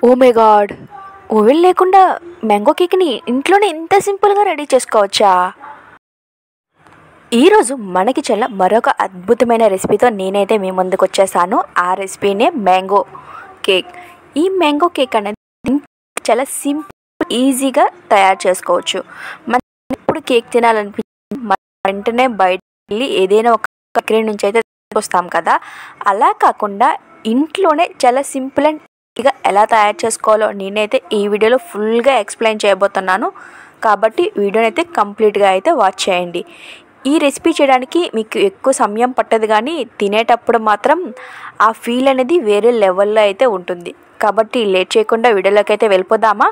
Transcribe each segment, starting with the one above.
Oh my god! Oven లేకుండా mango కేక్‌ని ఇంట్లోనే ఇంత సింపుల్‌గా రెడీ చేసుకోవచ్చా? ఈరోజు మన కిచెన్‌లో మరొక అద్భుతమైన రెసిపీతో నేనైతే మీ ముందుకొచ్చేసాను. ఆ రెసిపీనే మ్యాంగో కేక్. ఈ మ్యాంగో కేక్ అనేది చాలా సింపుల్, ఈజీగా తయారు చేసుకోవచ్చు. మనకి ఎప్పుడు కేక్ తినాలనిపించినా మనం వెంటనే బయటకెళ్ళి ఏదైనా ఒక బేకరీ నుంచి అయితే తీసుకొస్తాం కదా! అలా కాకుండా ఇంట్లోనే చాలా సింపుల్ అండ్ ఈజీగా ఎలా తయారు చేసుకోవాలో నేనైతే ఈ వీడియోలో ఫుల్గా ఎక్స్ప్లెయిన్ చేయబోతున్నాను. కాబట్టి వీడియోనైతే కంప్లీట్గా అయితే వాచ్ చేయండి. ఈ రెసిపీ చేయడానికి మీకు ఎక్కువ సమయం పట్టదు, కానీ తినేటప్పుడు మాత్రం ఆ ఫీల్ అనేది వేరే లెవెల్లో అయితే ఉంటుంది. కాబట్టి లేట్ చేయకుండా వీడియోలోకి అయితే వెళ్ళిపోదామా?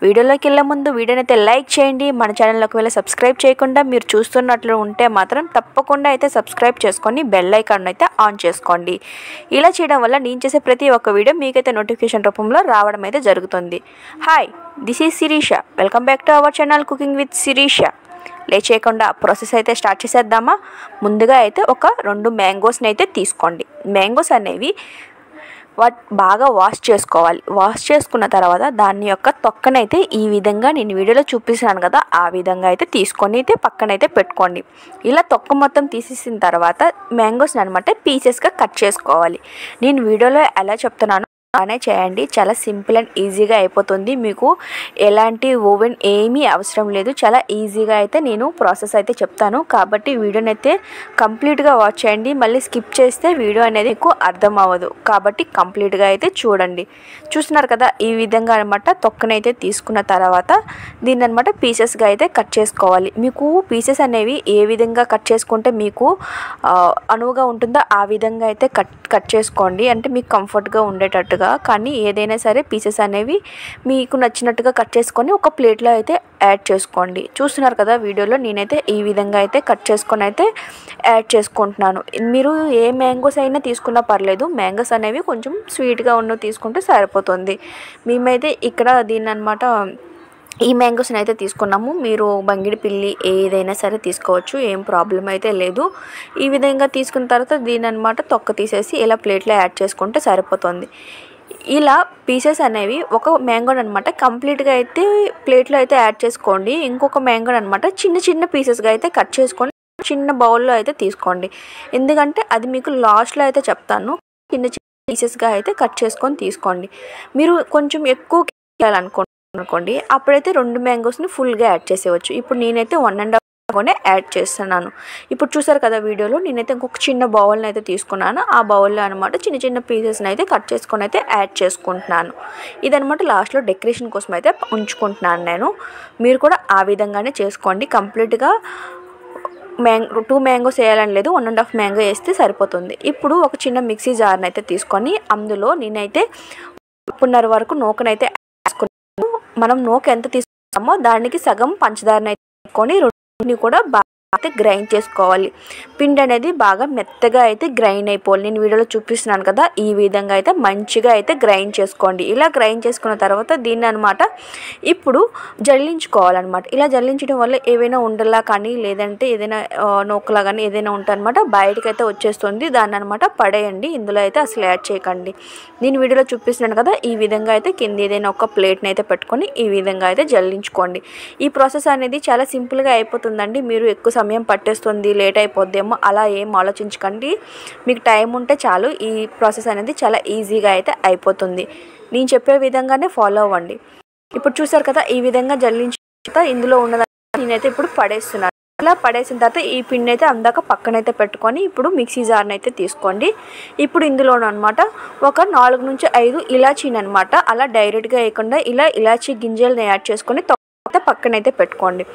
వీడియోలోకి వెళ్ళే ముందు వీడియోనైతే లైక్ చేయండి. మన ఛానల్లోకి ఒకవేళ సబ్స్క్రైబ్ చేయకుండా మీరు చూస్తున్నట్లు ఉంటే మాత్రం తప్పకుండా అయితే సబ్స్క్రైబ్ చేసుకొని బెల్ ఐకాన్ అయితే ఆన్ చేసుకోండి. ఇలా చేయడం వల్ల నేను చేసే ప్రతి ఒక్క వీడియో మీకైతే నోటిఫికేషన్ రూపంలో రావడం అయితే జరుగుతుంది. Hi, this is Shirisha. Welcome back to our channel cooking with Shirisha. Late చేయకుండా ప్రాసెస్ అయితే స్టార్ట్ చేసేద్దామా? ముందుగా అయితే ఒక 2 మ్యాంగోస్ని అయితే తీసుకోండి. మ్యాంగోస్ అనేవి బాగా వాష్ చేసుకోవాలి. వాష్ చేసుకున్న తర్వాత దాని యొక్క తొక్కనైతే ఈ విధంగా నేను వీడియోలో చూపిస్తున్నాను కదా, ఆ విధంగా అయితే తీసుకొని అయితే పక్కనైతే పెట్టుకోండి. ఇలా తొక్క మొత్తం తీసేసిన తర్వాత మ్యాంగోస్ని అనమాట పీసెస్గా కట్ చేసుకోవాలి. నేను వీడియోలో ఎలా చెప్తున్నానో అలానే చేయండి. చాలా సింపుల్ అండ్ ఈజీగా అయిపోతుంది. మీకు ఎలాంటి ఓవెన్ ఏమీ అవసరం లేదు. చాలా ఈజీగా అయితే నేను ప్రాసెస్ అయితే చెప్తాను. కాబట్టి వీడియోని అయితే కంప్లీట్గా వాచ్ చేయండి. మళ్ళీ స్కిప్ చేస్తే వీడియో అనేది మీకు అర్థం అవ్వదు. కాబట్టి కంప్లీట్గా అయితే చూడండి. చూస్తున్నారు కదా, ఈ విధంగా అనమాట తొక్కనైతే తీసుకున్న తర్వాత దీన్ని అనమాట పీసెస్గా అయితే కట్ చేసుకోవాలి. మీకు పీసెస్ అనేవి ఏ విధంగా కట్ చేసుకుంటే మీకు అనువుగా ఉంటుందో ఆ విధంగా అయితే కట్ చేసుకోండి. అంటే మీకు కంఫర్ట్గా ఉండేటట్టుగా. కానీ ఏదైనా సరే పీసెస్ అనేవి మీకు నచ్చినట్టుగా కట్ చేసుకొని ఒక ప్లేట్లో అయితే యాడ్ చేసుకోండి. చూస్తున్నారు కదా వీడియోలో, నేనైతే ఈ విధంగా అయితే కట్ చేసుకొని అయితే యాడ్ చేసుకుంటున్నాను. మీరు ఏ మ్యాంగోస్ అయినా తీసుకున్నా పర్లేదు. మ్యాంగోస్ అనేవి కొంచెం స్వీట్గా ఉన్నవి తీసుకుంటే సరిపోతుంది. మేమైతే ఇక్కడ దీన్ని అనమాట ఈ మ్యాంగోస్ని అయితే తీసుకున్నాము. మీరు బంగిడి పిల్లి ఏదైనా సరే తీసుకోవచ్చు, ఏం ప్రాబ్లం అయితే లేదు. ఈ విధంగా తీసుకున్న తర్వాత దీని అనమాట తొక్క తీసేసి ఇలా ప్లేట్లో యాడ్ చేసుకుంటే సరిపోతుంది. ఇలా పీసెస్ అనేవి ఒక మ్యాంగోని అనమాట కంప్లీట్గా అయితే ప్లేట్లో అయితే యాడ్ చేసుకోండి. ఇంకొక మ్యాంగోని అనమాట చిన్న చిన్న పీసెస్గా అయితే కట్ చేసుకొని చిన్న బౌల్లో అయితే తీసుకోండి. ఎందుకంటే అది మీకు లాస్ట్లో అయితే చెప్తాను. చిన్న చిన్న పీసెస్గా అయితే కట్ చేసుకొని తీసుకోండి. మీరు కొంచెం ఎక్కువ చేయాలనుకోండి, అప్పుడైతే 2 మ్యాంగోస్ని ఫుల్గా యాడ్ చేసేవచ్చు. ఇప్పుడు నేనైతే 1.5 మ్యాంగోనే యాడ్ చేస్తున్నాను. ఇప్పుడు చూసారు కదా వీడియోలో, నేనైతే ఇంకొక చిన్న బౌల్ని అయితే తీసుకున్నాను. ఆ బౌల్లో అనమాట చిన్న చిన్న పీసెస్ని అయితే కట్ చేసుకొని అయితే యాడ్ చేసుకుంటున్నాను. ఇదనమాట లాస్ట్లో డెకరేషన్ కోసం అయితే ఉంచుకుంటున్నాను నేను. మీరు కూడా ఆ విధంగానే చేసుకోండి. కంప్లీట్గా 2 మ్యాంగోస్ వేయాలని లేదు, 1.5 మ్యాంగో వేస్తే సరిపోతుంది. ఇప్పుడు ఒక చిన్న మిక్సీ జార్ని అయితే తీసుకొని అందులో నేనైతే 1.5 వరకు నూకనైతే వేసుకున్నాను. మనం నూక ఎంత తీసుకున్నామో దానికి సగం పంచదారని అయితే తీసుకొని రెండుని కూడా బాగా అయితే గ్రైండ్ చేసుకోవాలి. పిండి అనేది బాగా మెత్తగా అయితే గ్రైండ్ అయిపోవాలి. నేను వీడియోలో చూపిస్తున్నాను కదా, ఈ విధంగా అయితే మంచిగా అయితే గ్రైండ్ చేసుకోండి. ఇలా గ్రైండ్ చేసుకున్న తర్వాత దీన్ని అనమాట ఇప్పుడు జల్లించుకోవాలన్నమాట. ఇలా జల్లించడం వల్ల ఏవైనా ఉండలా కానీ లేదంటే ఏదైనా నూకలా కానీ ఏదైనా ఉంటే అనమాట బయటకు అయితే వచ్చేస్తుంది. దాన్ని అనమాట పడేయండి. ఇందులో అయితే అసలు యాడ్ చేయకండి. నేను వీడియోలో చూపిస్తున్నాను కదా, ఈ విధంగా అయితే కింద ఏదైనా ఒక ప్లేట్ని అయితే పెట్టుకొని ఈ విధంగా అయితే జల్లించుకోండి. ఈ ప్రాసెస్ అనేది చాలా సింపుల్గా అయిపోతుందండి. మీరు ఎక్కువ సమయం పట్టేస్తుంది, లేట్ అయిపోద్దేమో అలా ఏం ఆలోచించకండి. మీకు టైం ఉంటే చాలు. ఈ ప్రాసెస్ అనేది చాలా ఈజీగా అయితే అయిపోతుంది. నేను చెప్పే విధంగానే ఫాలో అవ్వండి. ఇప్పుడు చూసారు కదా, ఈ విధంగా జల్లించిన తర్వాత ఇందులో ఉన్నదాన్ని నేనైతే ఇప్పుడు పడేస్తున్నాను. అలా పడేసిన తర్వాత ఈ పిండి అయితే అందాక పక్కనైతే పెట్టుకొని ఇప్పుడు మిక్సీ జార్ని అయితే తీసుకోండి. ఇప్పుడు ఇందులోనూ అనమాట ఒక 4 నుంచి 5 ఇలాచీని అనమాట అలా డైరెక్ట్గా వేయకుండా ఇలా ఇలాచీ గింజల్ని యాడ్ చేసుకొని పక్కనైతే పెట్టుకోండి.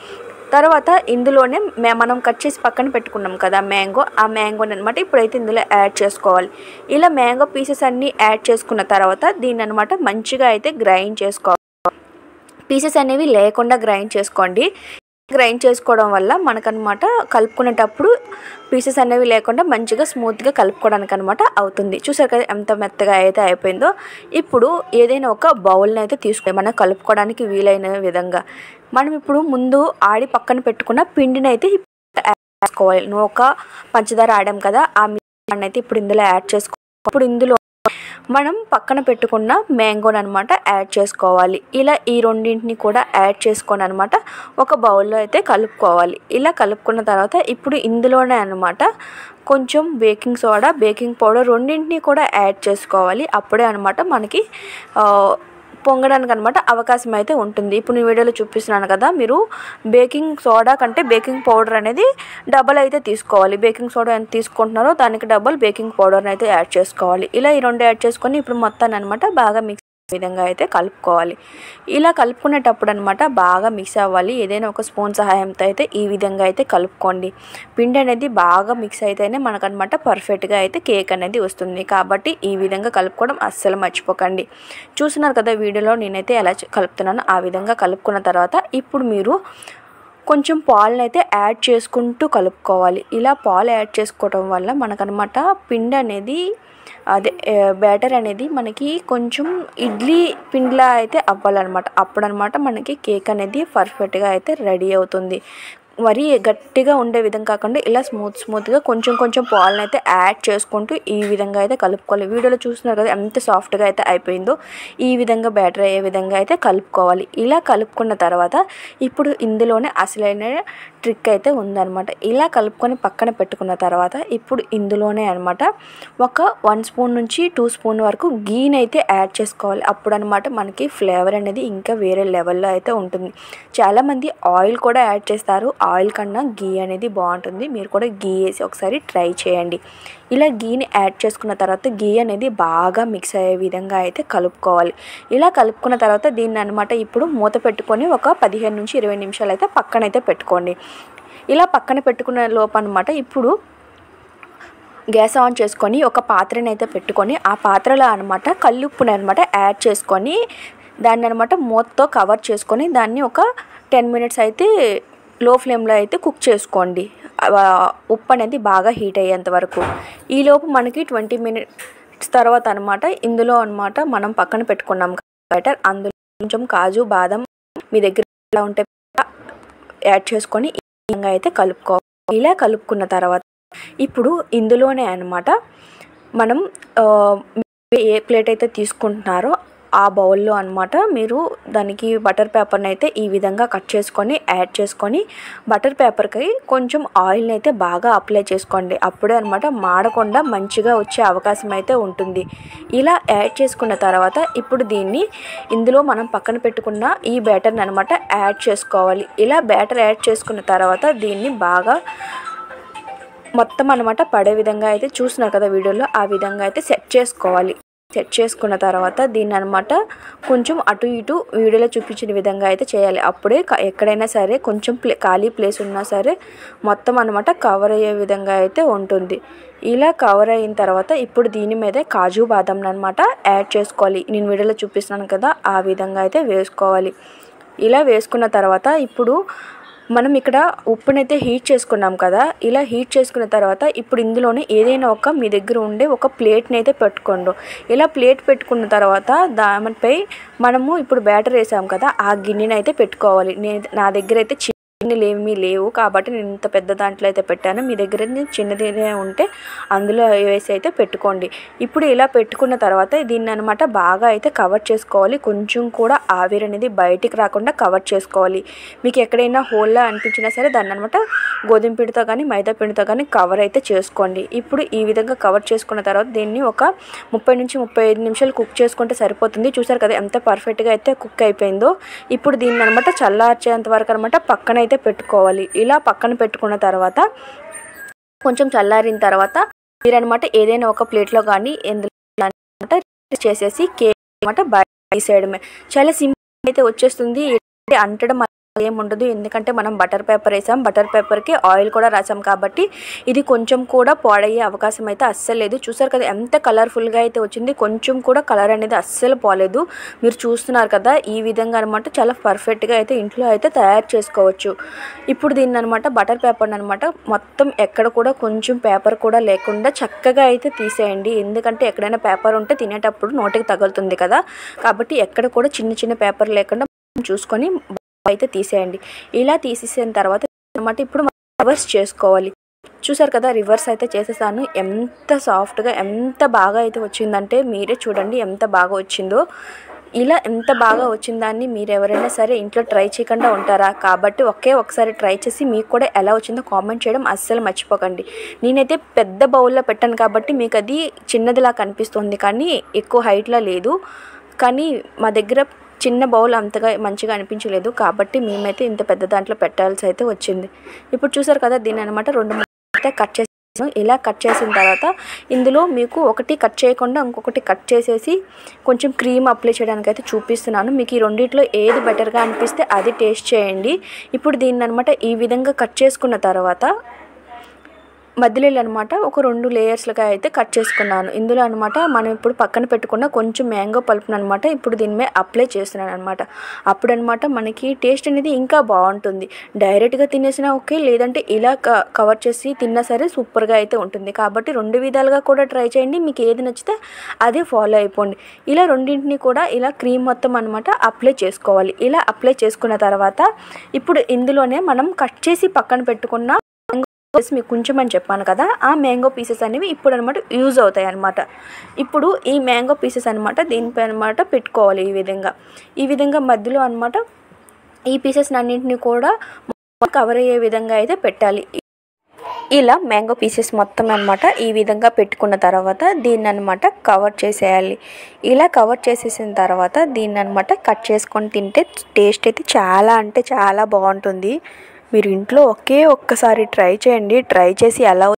తర్వాత ఇందులోనే మనం కట్ చేసి పక్కన పెట్టుకున్నాం కదా మ్యాంగో, ఆ మ్యాంగోని అనమాట ఇప్పుడైతే ఇందులో యాడ్ చేసుకోవాలి. ఇలా మ్యాంగో పీసెస్ అన్నీ యాడ్ చేసుకున్న తర్వాత దీన్ని అనమాట మంచిగా అయితే గ్రైండ్ చేసుకోవాలి. పీసెస్ అనేవి లేకుండా గ్రైండ్ చేసుకోండి. గ్రైండ్ చేసుకోవడం వల్ల మనకనమాట కలుపుకునేటప్పుడు పీసెస్ అనేవి లేకుండా మంచిగా స్మూత్గా కలుపుకోవడానికి అనమాట అవుతుంది. చూసారు కదా ఎంత మెత్తగా అయితే అయిపోయిందో. ఇప్పుడు ఏదైనా ఒక బౌల్ని అయితే తీసుకొని మనం కలుపుకోవడానికి వీలైన విధంగా మనం ఇప్పుడు ముందు ఆడి పక్కన పెట్టుకున్న పిండిని అయితే వేసుకోవాలి. నూక పంచదార ఆడాం కదా, ఆ మిశ్రమాన్ని అయితే ఇప్పుడు ఇందులో యాడ్ చేసుకోవాలి. ఇప్పుడు ఇందులో మనం పక్కన పెట్టుకున్న మ్యాంగోని అనమాట యాడ్ చేసుకోవాలి. ఇలా ఈ రెండింటిని కూడా యాడ్ చేసుకొని అనమాట ఒక బౌల్లో అయితే కలుపుకోవాలి. ఇలా కలుపుకున్న తర్వాత ఇప్పుడు ఇందులోనే అనమాట కొంచెం బేకింగ్ సోడా, బేకింగ్ పౌడర్ రెండింటిని కూడా యాడ్ చేసుకోవాలి. అప్పుడే అనమాట మనకి పొంగడానికి అనమాట అవకాశం అయితే ఉంటుంది. ఇప్పుడు నేను వీడియోలో చూపిస్తున్నాను కదా, మీరు బేకింగ్ సోడా కంటే బేకింగ్ పౌడర్ అనేది డబల్ అయితే తీసుకోవాలి. బేకింగ్ సోడా ఎంత తీసుకుంటున్నారో దానికి డబల్ బేకింగ్ పౌడర్ని అయితే యాడ్ చేసుకోవాలి. ఇలా ఈ రెండు యాడ్ చేసుకొని ఇప్పుడు మొత్తాన్ని అనమాట బాగా మిక్స్ విధంగా అయితే కలుపుకోవాలి. ఇలా కలుపుకునేటప్పుడు అనమాట బాగా మిక్స్ అవ్వాలి. ఏదైనా ఒక స్పూన్ సహాయంతో అయితే ఈ విధంగా అయితే కలుపుకోండి. పిండి అనేది బాగా మిక్స్ అయితేనే మనకనమాట పర్ఫెక్ట్గా అయితే కేక్ అనేది వస్తుంది. కాబట్టి ఈ విధంగా కలుపుకోవడం అస్సలు మర్చిపోకండి. చూస్తున్నారు కదా వీడియోలో నేనైతే ఎలా కలుపుతున్నానో ఆ విధంగా కలుపుకున్న తర్వాత ఇప్పుడు మీరు కొంచెం పాలను అయితే యాడ్ చేసుకుంటూ కలుపుకోవాలి. ఇలా పాలు యాడ్ చేసుకోవడం వల్ల మనకనమాట పిండి అనేది బ్యాటర్ అనేది మనకి కొంచెం ఇడ్లీ పిండిలా అయితే అవ్వాలన్నమాట. అప్పుడనమాట మనకి కేక్ అనేది పర్ఫెక్ట్గా అయితే రెడీ అవుతుంది. మరీ గట్టిగా ఉండే విధంగా కాకుండా ఇలా స్మూత్గా కొంచెం పాలను అయితే యాడ్ చేసుకుంటూ ఈ విధంగా అయితే కలుపుకోవాలి. వీడియోలో చూస్తున్నారు కదా ఎంత సాఫ్ట్గా అయితే అయిపోయిందో ఈ విధంగా బ్యాటర్ అయ్యే విధంగా అయితే కలుపుకోవాలి. ఇలా కలుపుకున్న తర్వాత ఇప్పుడు ఇందులోనే అసలైన ట్రిక్ అయితే ఉందన్నమాట. ఇలా కలుపుకొని పక్కన పెట్టుకున్న తర్వాత ఇప్పుడు ఇందులోనే అనమాట ఒక 1 స్పూన్ నుంచి 2 స్పూన్ వరకు గీని అయితే యాడ్ చేసుకోవాలి. అప్పుడు అనమాట మనకి ఫ్లేవర్ అనేది ఇంకా వేరే లెవెల్లో అయితే ఉంటుంది. చాలామంది ఆయిల్ కూడా యాడ్ చేస్తారు. ఆయిల్ కన్నా గీ అనేది బాగుంటుంది. మీరు కూడా గీ వేసి ఒకసారి ట్రై చేయండి. ఇలా గీని యాడ్ చేసుకున్న తర్వాత గీ అనేది బాగా మిక్స్ అయ్యే విధంగా అయితే కలుపుకోవాలి. ఇలా కలుపుకున్న తర్వాత దీన్ని అనమాట ఇప్పుడు మూత పెట్టుకొని ఒక 15 నుంచి 20 నిమిషాలు అయితే పక్కనైతే పెట్టుకోండి. ఇలా పక్కన పెట్టుకున్న లోపు అనమాట ఇప్పుడు గ్యాస్ ఆన్ చేసుకొని ఒక పాత్రని అయితే పెట్టుకొని ఆ పాత్రలో అనమాట కల్లుప్పుని అనమాట యాడ్ చేసుకొని దాన్ని అనమాట మూతతో కవర్ చేసుకొని దాన్ని ఒక 10 మినిట్స్ అయితే లో ఫ్లేమ్లో అయితే కుక్ చేసుకోండి. ఉప్పు అనేది బాగా హీట్ అయ్యేంత వరకు. ఈలోపు మనకి 20 మినిట్స్ తర్వాత అనమాట ఇందులో అనమాట మనం పక్కన పెట్టుకున్నాం బ్యాటర్, అందులో కొంచెం కాజు బాదం మీ దగ్గర ఎలా ఉంటే యాడ్ చేసుకొని ఈ విధంగా అయితే కలుపుకోవాలి. ఇలా కలుపుకున్న తర్వాత ఇప్పుడు ఇందులోనే అనమాట మనం ఏ ప్లేట్ అయితే తీసుకుంటున్నారో ఆ బౌల్లో అనమాట మీరు దానికి బటర్ పేపర్ని అయితే ఈ విధంగా కట్ చేసుకొని యాడ్ చేసుకొని బటర్ పేపర్కి కొంచెం ఆయిల్ని అయితే బాగా అప్లై చేసుకోండి. అప్పుడే అనమాట మాడకుండా మంచిగా వచ్చే అవకాశం అయితే ఉంటుంది. ఇలా యాడ్ చేసుకున్న తర్వాత ఇప్పుడు దీన్ని ఇందులో మనం పక్కన పెట్టుకున్న ఈ బ్యాటర్ని అనమాట యాడ్ చేసుకోవాలి. ఇలా బ్యాటర్ యాడ్ చేసుకున్న తర్వాత దీన్ని బాగా మొత్తం అనమాట పడే విధంగా అయితే చూస్తున్నారు కదా వీడియోలో, ఆ విధంగా అయితే సెట్ చేసుకోవాలి. సెట్ చేసుకున్న తర్వాత దీన్ని అనమాట కొంచెం అటు ఇటు వీడియోలో చూపించిన విధంగా అయితే చేయాలి. అప్పుడే ఎక్కడైనా సరే కొంచెం ఖాళీ ప్లేస్ ఉన్నా సరే మొత్తం అనమాట కవర్ అయ్యే విధంగా అయితే ఉంటుంది. ఇలా కవర్ అయిన తర్వాత ఇప్పుడు దీని మీద కాజు బాదంని అనమాట యాడ్ చేసుకోవాలి. నేను వీడియోలో చూపిస్తున్నాను కదా ఆ విధంగా అయితే వేసుకోవాలి. ఇలా వేసుకున్న తర్వాత ఇప్పుడు మనం ఇక్కడ ఉప్పునైతే హీట్ చేసుకున్నాం కదా, ఇలా హీట్ చేసుకున్న తర్వాత ఇప్పుడు ఇందులోనే ఏదైనా ఒక మీ దగ్గర ఉండే ఒక ప్లేట్ని అయితే పెట్టుకోండి. ఇలా ప్లేట్ పెట్టుకున్న తర్వాత దానిపై మనము ఇప్పుడు బ్యాటర్ వేసాం కదా ఆ గిన్నెని అయితే పెట్టుకోవాలి. నా దగ్గర అయితే గిన్నెలు ఏమీ లేవు కాబట్టి నేను ఇంత పెద్ద దాంట్లో అయితే పెట్టాను. మీ దగ్గర చిన్నదినే ఉంటే అందులో వేసి అయితే పెట్టుకోండి. ఇప్పుడు ఇలా పెట్టుకున్న తర్వాత దీన్ని అనమాట బాగా అయితే కవర్ చేసుకోవాలి. కొంచెం కూడా ఆవిరి అనేది బయటికి రాకుండా కవర్ చేసుకోవాలి. మీకు ఎక్కడైనా హోల్లా అనిపించినా సరే దాన్ని అనమాట గోధుమ పిండితో కానీ మైదా పిండితో కానీ కవర్ అయితే చేసుకోండి. ఇప్పుడు ఈ విధంగా కవర్ చేసుకున్న తర్వాత దీన్ని ఒక 30 నుంచి 35 నిమిషాలు కుక్ చేసుకుంటే సరిపోతుంది. చూసారు కదా ఎంత పర్ఫెక్ట్గా అయితే కుక్ అయిపోయిందో. ఇప్పుడు దీన్ని అనమాట చల్లార్చేంత వరకు అనమాట పక్కన అయితే పెట్టుకోవాలి. ఇలా పక్కన పెట్టుకున్న తర్వాత కొంచెం చల్లారిన తర్వాత మీరు అనమాట ఏదైనా ఒక ప్లేట్లో కానీ ఎందులో చేసేసి కేక్ అనమాట బయట తీసేయడమే. చాలా సింపుల్ అయితే వచ్చేస్తుంది. అంటడం ఏముండదు, ఎందుకంటే మనం బటర్ పేపర్ వేసాం, బటర్ పేపర్కి ఆయిల్ కూడా రాసాం కాబట్టి ఇది కొంచెం కూడా పాడయ్యే అవకాశం అయితే అస్సలు లేదు. చూసారు కదా ఎంత కలర్ఫుల్గా అయితే వచ్చింది, కొంచెం కూడా కలర్ అనేది అస్సలు పోలేదు. మీరు చూస్తున్నారు కదా ఈ విధంగా అనమాట చాలా పర్ఫెక్ట్గా అయితే ఇంట్లో అయితే తయారు చేసుకోవచ్చు. ఇప్పుడు దీన్ని అనమాట బటర్ పేపర్ని అనమాట మొత్తం ఎక్కడ కూడా కొంచెం పేపర్ కూడా లేకుండా చక్కగా అయితే తీసేయండి. ఎందుకంటే ఎక్కడైనా పేపర్ ఉంటే తినేటప్పుడు నోటికి తగులుతుంది కదా, కాబట్టి ఎక్కడ కూడా చిన్న పేపర్ లేకుండా చూసుకొని అయితే తీసేయండి. ఇలా తీసేసిన తర్వాత అనమాట ఇప్పుడు రివర్స్ చేసుకోవాలి. చూసారు కదా, రివర్స్ అయితే చేసేసాను. ఎంత సాఫ్ట్గా ఎంత బాగా అయితే వచ్చిందంటే మీరే చూడండి ఎంత బాగా వచ్చిందో. ఇలా ఎంత బాగా వచ్చిందాన్ని మీరు ఎవరైనా సరే ఇంట్లో ట్రై చేయకుండా ఉంటారా? కాబట్టి ఒకసారి ట్రై చేసి మీకు కూడా ఎలా వచ్చిందో కామెంట్ చేయడం అస్సలు మర్చిపోకండి. నేనైతే పెద్ద బౌల్లో పెట్టాను కాబట్టి మీకు అది చిన్నదిలా కనిపిస్తుంది, కానీ ఎక్కువ హైట్లో లేదు. కానీ మా దగ్గర చిన్న బౌల్ అంతగా మంచిగా అనిపించలేదు కాబట్టి మేమైతే ఇంత పెద్ద దాంట్లో పెట్టాల్సి అయితే వచ్చింది. ఇప్పుడు చూసారు కదా, దీన్ని అనమాట 2 ముక్కలు కట్ చేసాను. ఇలా కట్ చేసిన తర్వాత ఇందులో మీకు ఒకటి కట్ చేయకుండా ఇంకొకటి కట్ చేసేసి కొంచెం క్రీమ్ అప్లై చేయడానికి అయితే చూపిస్తున్నాను. మీకు ఈ రెండిట్లో ఏది బెటర్గా అనిపిస్తే అది టేస్ట్ చేయండి. ఇప్పుడు దీన్ని అనమాట ఈ విధంగా కట్ చేసుకున్న తర్వాత మధ్యలో అనమాట ఒక 2 లేయర్స్లుగా అయితే కట్ చేసుకున్నాను. ఇందులో అనమాట మనం ఇప్పుడు పక్కన పెట్టుకున్న కొంచెం మ్యాంగో పల్ప్ని అనమాట ఇప్పుడు దీని మీద అప్లై చేస్తున్నాను అనమాట. అప్పుడు అనమాట మనకి టేస్ట్ అనేది ఇంకా బాగుంటుంది. డైరెక్ట్గా తినేసినా ఓకే, లేదంటే ఇలా కవర్ చేసి తిన్నా సరే సూపర్గా అయితే ఉంటుంది. కాబట్టి 2 విధాలుగా కూడా ట్రై చేయండి. మీకు ఏది నచ్చితే అదే ఫాలో అయిపోండి. ఇలా రెండింటిని కూడా ఇలా క్రీమ్ మొత్తం అనమాట అప్లై చేసుకోవాలి. ఇలా అప్లై చేసుకున్న తర్వాత ఇప్పుడు ఇందులోనే మనం కట్ చేసి పక్కన పెట్టుకున్న మీకు కొంచెం అని చెప్పాను కదా, ఆ మ్యాంగో పీసెస్ అనేవి ఇప్పుడు అనమాట యూజ్ అవుతాయి అనమాట. ఇప్పుడు ఈ మ్యాంగో పీసెస్ అనమాట దీనిపై అనమాట పెట్టుకోవాలి. ఈ విధంగా మధ్యలో అనమాట ఈ పీసెస్ అన్నింటినీ కూడా కవర్ అయ్యే విధంగా అయితే పెట్టాలి. ఇలా మ్యాంగో పీసెస్ మొత్తం అనమాట ఈ విధంగా పెట్టుకున్న తర్వాత దీన్ని అనమాట కవర్ చేసేయాలి. ఇలా కవర్ చేసేసిన తర్వాత దీన్ని అనమాట కట్ చేసుకొని తింటే టేస్ట్ అయితే చాలా అంటే చాలా బాగుంటుంది. మీరు ఇంట్లో ఒక్కసారి ట్రై చేయండి. ట్రై చేసి ఎలా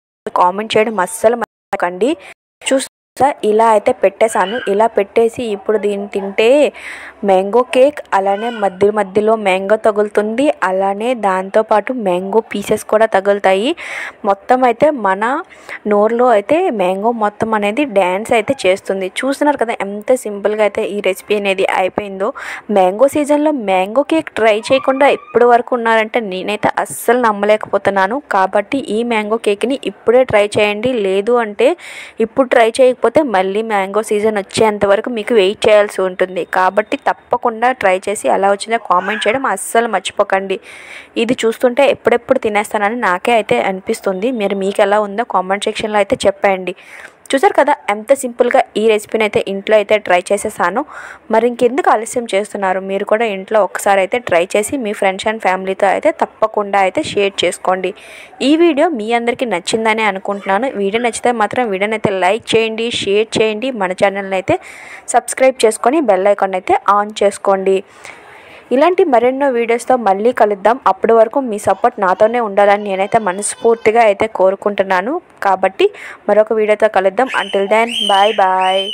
కామెంట్ చేయడం అస్సలు మర్చిపోకండి. ఇలా అయితే పెట్టేశాను. ఇలా పెట్టేసి ఇప్పుడు దీన్ని తింటే మ్యాంగో కేక్ అలానే మధ్యలో మ్యాంగో తగులుతుంది, అలానే దాంతోపాటు మ్యాంగో పీసెస్ కూడా తగులుతాయి. మొత్తం అయితే మన నోరులో అయితే మ్యాంగో మొత్తం అనేది డ్యాన్స్ అయితే చేస్తుంది. చూస్తున్నారు కదా ఎంత సింపుల్గా అయితే ఈ రెసిపీ అనేది అయిపోయిందో. మ్యాంగో సీజన్లో మ్యాంగో కేక్ ట్రై చేయకుండా ఇప్పటి వరకు ఉన్నారంటే నేనైతే అస్సలు నమ్మలేకపోతున్నాను. కాబట్టి ఈ మ్యాంగో కేక్ని ఇప్పుడే ట్రై చేయండి. లేదు అంటే ఇప్పుడు ట్రై చేయకపోతే మళ్ళీ మ్యాంగో సీజన్ వచ్చేంత వరకు మీకు వెయిట్ చేయాల్సి ఉంటుంది. కాబట్టి తప్పకుండా ట్రై చేసి ఎలా వచ్చిందో కామెంట్ చేయడం అస్సలు మర్చిపోకండి. ఇది చూస్తుంటే ఎప్పుడెప్పుడు తినేస్తానని నాకే అయితే అనిపిస్తుంది. మీకు ఎలా ఉందో కామెంట్ సెక్షన్లో అయితే చెప్పండి. చూసారు కదా ఎంత సింపుల్గా ఈ రెసిపీని అయితే ఇంట్లో అయితే ట్రై చేసేసాను. మరి ఇంకెందుకు ఆలస్యం చేస్తున్నారు? మీరు కూడా ఇంట్లో ఒకసారి అయితే ట్రై చేసి మీ ఫ్రెండ్స్ అండ్ ఫ్యామిలీతో అయితే తప్పకుండా అయితే షేర్ చేసుకోండి. ఈ వీడియో మీ అందరికీ నచ్చిందని అనుకుంటున్నాను. వీడియో నచ్చితే మాత్రం వీడియోని అయితే లైక్ చేయండి, షేర్ చేయండి, మన ఛానల్ని అయితే సబ్స్క్రైబ్ చేసుకొని బెల్ ఐకాన్ అయితే ఆన్ చేసుకోండి. ఇలాంటి మరెన్నో వీడియోస్తో మళ్ళీ కలుద్దాం. అప్పటి వరకు మీ సపోర్ట్ నాతోనే ఉండాలని నేనైతే మనస్ఫూర్తిగా అయితే కోరుకుంటున్నాను. కాబట్టి మరొక వీడియోతో కలుద్దాం. Until then bye bye.